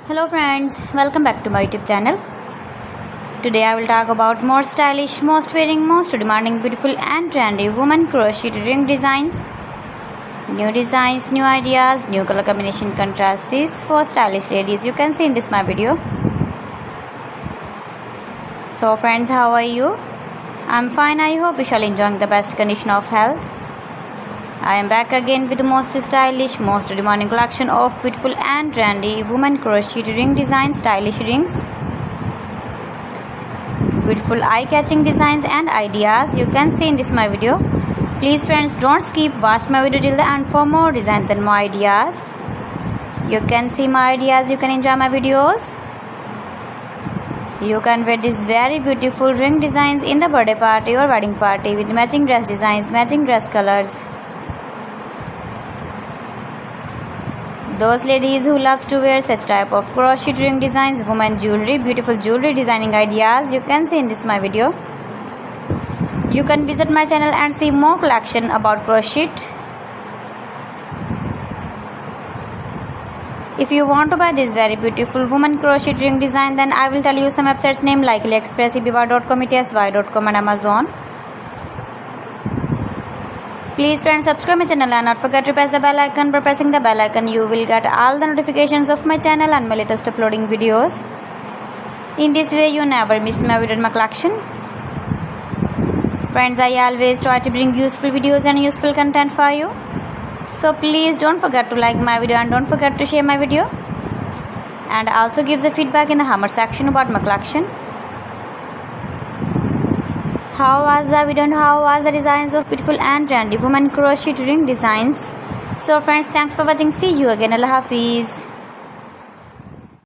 Hello friends, welcome back to my YouTube channel. Today I will talk about more stylish, most wearing, most demanding, beautiful and trendy women crocheted ring designs. New designs, new ideas, new color combination contrasts for stylish ladies. You can see in this my video. So friends, how are you? I'm fine. I hope you shall enjoying the best condition of health. I am back again with the most stylish, most demanding collection of beautiful and trendy women crocheted ring designs, stylish rings. Beautiful eye-catching designs and ideas you can see in this my video. Please friends, don't skip, watch my video till the end for more designs and more ideas. You can see my ideas, you can enjoy my videos. You can wear these very beautiful ring designs in the birthday party or wedding party with matching dress designs, matching dress colors. Those ladies who loves to wear such type of crocheted ring designs, women jewelry, beautiful jewelry designing ideas, you can see in this my video. You can visit my channel and see more collection about crochet. If you want to buy this very beautiful woman crocheted ring design, then I will tell you some websites name like AliExpress, eBay.com, etsy.com and Amazon. Please friends, subscribe my channel and not forget to press the bell icon. By pressing the bell icon, you will get all the notifications of my channel and my latest uploading videos. In this way, you never miss my video in my collection. Friends, I always try to bring useful videos and useful content for you. So please don't forget to like my video and don't forget to share my video. And also give the feedback in the comment section about my collection. How was the video and how was the designs of beautiful and trendy women crocheted ring designs? So friends, thanks for watching. See you again. Allah Hafiz.